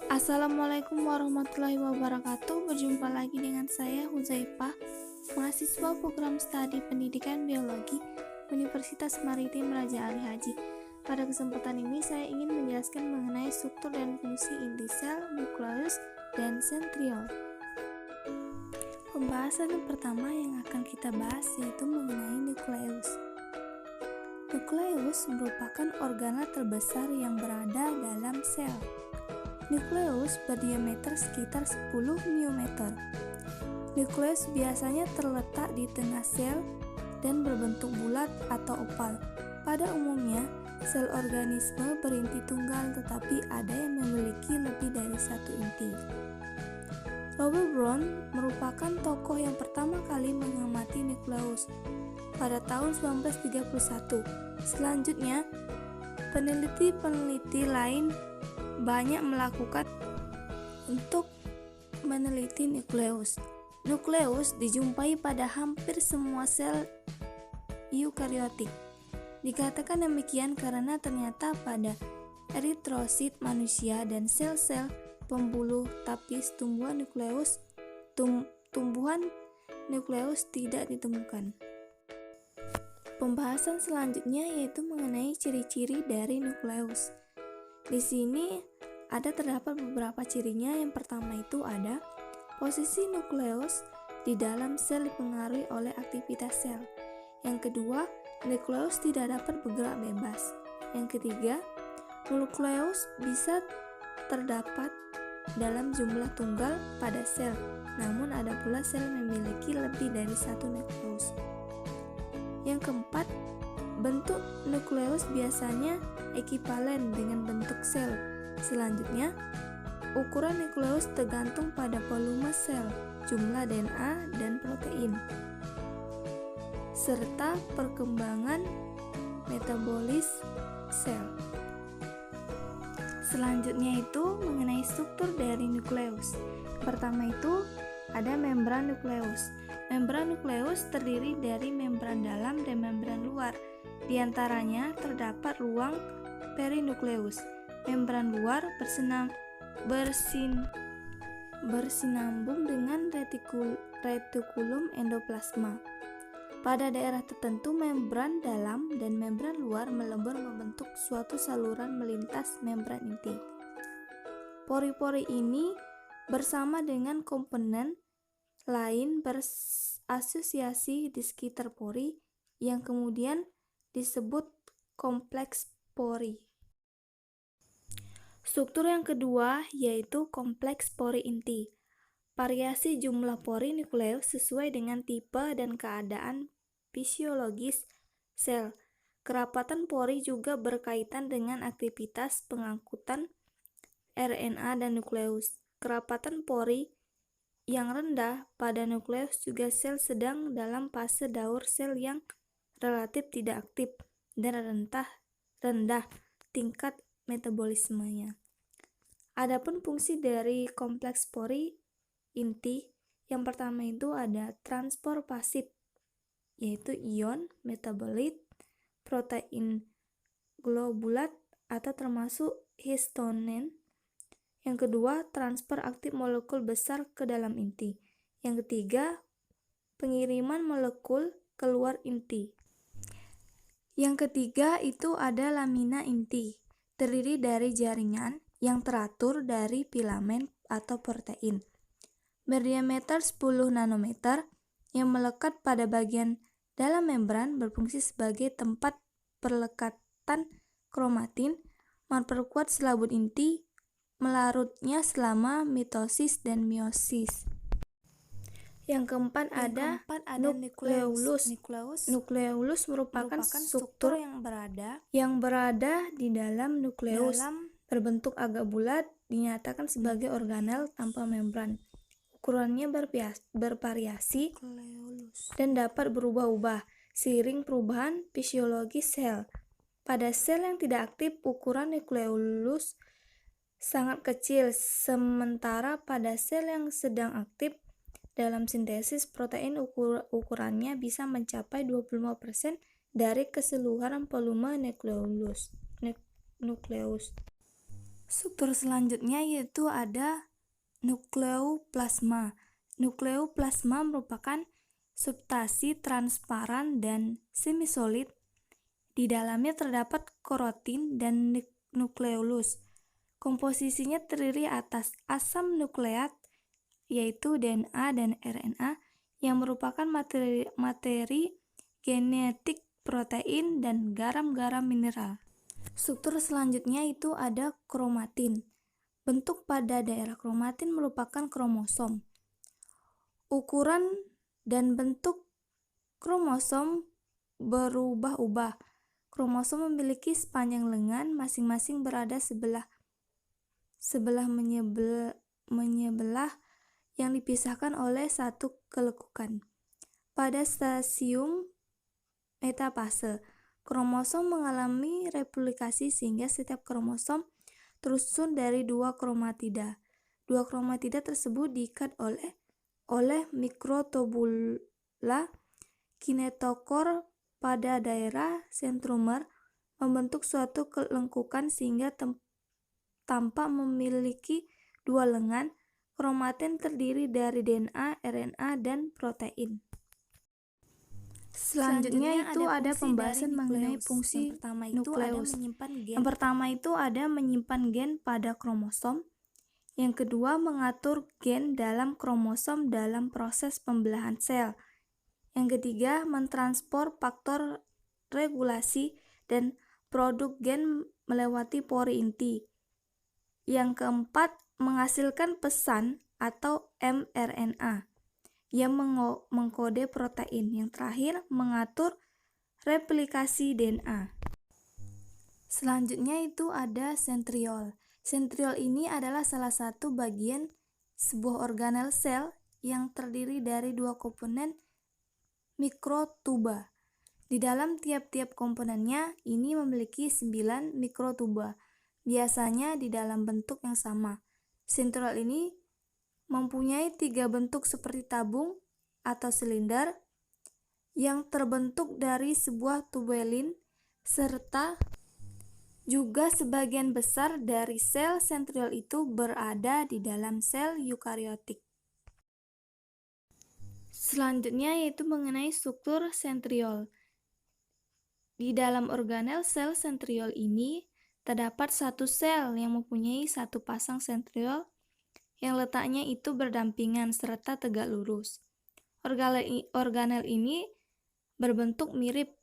Assalamualaikum warahmatullahi wabarakatuh. Berjumpa lagi dengan saya Huzaifah, mahasiswa program studi pendidikan biologi Universitas Maritim Raja Ali Haji. Pada kesempatan ini saya ingin menjelaskan mengenai struktur dan fungsi inti sel, nukleus, dan sentriol. Pembahasan yang pertama yang akan kita bahas yaitu mengenai nukleus. Nukleus merupakan organel terbesar yang berada dalam sel. Nukleus berdiameter sekitar 10 μm. Nukleus biasanya terletak di tengah sel dan berbentuk bulat atau oval. Pada umumnya, sel organisme berinti tunggal, tetapi ada yang memiliki lebih dari satu inti. Robert Brown merupakan tokoh yang pertama kali mengamati nukleus pada tahun 1931. Selanjutnya, peneliti-peneliti lain banyak melakukan untuk meneliti nukleus. Nukleus dijumpai pada hampir semua sel eukariotik. Dikatakan demikian karena ternyata pada eritrosit manusia dan sel-sel pembuluh tapis tumbuhan nukleus tidak ditemukan. Pembahasan selanjutnya yaitu mengenai ciri-ciri dari nukleus. Di sini terdapat beberapa cirinya. Yang pertama itu ada posisi nukleus di dalam sel dipengaruhi oleh aktivitas sel. Yang kedua, nukleus tidak dapat bergerak bebas. Yang ketiga, nukleus bisa terdapat dalam jumlah tunggal pada sel, namun ada pula sel yang memiliki lebih dari satu nukleus. Yang keempat, bentuk nukleus biasanya ekivalen dengan bentuk sel. Selanjutnya, ukuran nukleus tergantung pada volume sel, jumlah DNA dan protein, serta perkembangan metabolis sel. Selanjutnya itu mengenai struktur dari nukleus. Pertama itu ada membran nukleus. Membran nukleus terdiri dari membran dalam dan membran luar. Di antaranya terdapat ruang perinukleus. Membran luar bersinambung dengan retikulum endoplasma. Pada daerah tertentu, membran dalam dan membran luar melebur membentuk suatu saluran melintas membran inti. Pori-pori ini bersama dengan komponen lain berasosiasi di sekitar pori yang kemudian disebut kompleks pori. Struktur yang kedua yaitu kompleks pori inti. Variasi jumlah pori nukleus sesuai dengan tipe dan keadaan fisiologis sel. Kerapatan pori juga berkaitan dengan aktivitas pengangkutan RNA dan nukleus. Kerapatan pori yang rendah pada nukleus juga sel sedang dalam fase daur sel yang relatif tidak aktif dan rendah tingkat metabolismenya. Adapun fungsi dari kompleks pori inti, yang pertama itu ada transport pasif, yaitu ion, metabolit, protein globulat atau termasuk histonen. Yang kedua, transfer aktif molekul besar ke dalam inti. Yang ketiga, pengiriman molekul keluar inti. Yang ketiga itu ada lamina inti, terdiri dari jaringan yang teratur dari filamen atau protein berdiameter 10 nanometer yang melekat pada bagian dalam membran, berfungsi sebagai tempat perlekatan kromatin, memperkuat selaput inti, melarutnya selama mitosis dan meiosis. Yang keempat ada nukleolus. Nukleolus merupakan struktur yang berada di dalam nukleus, berbentuk agak bulat, dinyatakan sebagai organel tanpa membran. Ukurannya bervariasi dan dapat berubah-ubah seiring perubahan fisiologi sel. Pada sel yang tidak aktif, ukuran nukleolus sangat kecil, sementara pada sel yang sedang aktif dalam sintesis protein ukurannya bisa mencapai 25% dari keseluruhan volume nukleus. Struktur selanjutnya yaitu ada nukleoplasma. Nukleoplasma merupakan substansi transparan dan semisolid. Di dalamnya terdapat korotin dan nukleolus. Komposisinya terdiri atas asam nukleat, yaitu DNA dan RNA, yang merupakan materi genetik protein dan garam-garam mineral. Struktur selanjutnya itu ada kromatin. Bentuk pada daerah kromatin merupakan kromosom. Ukuran dan bentuk kromosom berubah-ubah. Kromosom memiliki sepanjang lengan, masing-masing berada sebelah menyebelah yang dipisahkan oleh satu kelekukan. Pada stasium metafase, kromosom mengalami replikasi sehingga setiap kromosom tersusun dari dua kromatida. Dua kromatida tersebut diikat oleh mikrotubula kinetokor pada daerah sentromer, membentuk suatu kelengkukan sehingga tampak memiliki dua lengan. Kromatin terdiri dari DNA, RNA, dan protein. Selanjutnya itu ada pembahasan mengenai fungsi nukleus. Yang pertama itu ada menyimpan gen pada kromosom. Yang kedua, mengatur gen dalam kromosom dalam proses pembelahan sel. Yang ketiga, mentransport faktor regulasi dan produk gen melewati pori inti. Yang keempat, menghasilkan pesan atau mRNA yang mengkode protein. Yang terakhir, mengatur replikasi DNA. Selanjutnya itu ada sentriol. Sentriol ini adalah salah satu bagian sebuah organel sel yang terdiri dari dua komponen mikrotuba. Di dalam tiap-tiap komponennya ini memiliki 9 mikrotuba, biasanya di dalam bentuk yang sama. Sentriol ini mempunyai 3 bentuk seperti tabung atau silinder yang terbentuk dari sebuah tubulin, serta juga sebagian besar dari sel sentriol itu berada di dalam sel eukariotik. Selanjutnya yaitu mengenai struktur sentriol. Di dalam organel sel sentriol ini terdapat satu sel yang mempunyai satu pasang sentriol yang letaknya itu berdampingan serta tegak lurus. Organel ini berbentuk mirip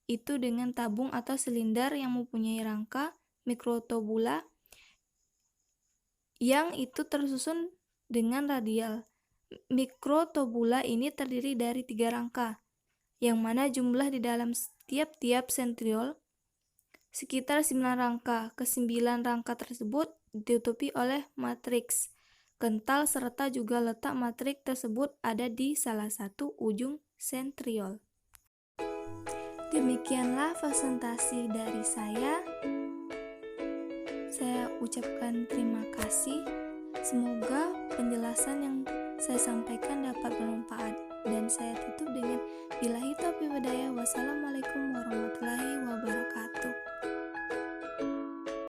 itu dengan tabung atau silinder yang mempunyai rangka mikrotubula yang itu tersusun dengan radial. Mikrotubula ini terdiri dari 3 rangka, yang mana jumlah di dalam tiap-tiap sentriol sekitar 9 rangka. Ke-9 rangka tersebut ditutupi oleh matriks kental serta juga letak matriks tersebut ada di salah satu ujung sentriol. Demikianlah presentasi dari saya. Saya ucapkan terima kasih. Semoga penjelasan yang saya sampaikan dapat bermanfaat, dan saya tutup dengan billahi taufiq wal hidayah. Wassalamualaikum warahmatullahi wabarakatuh.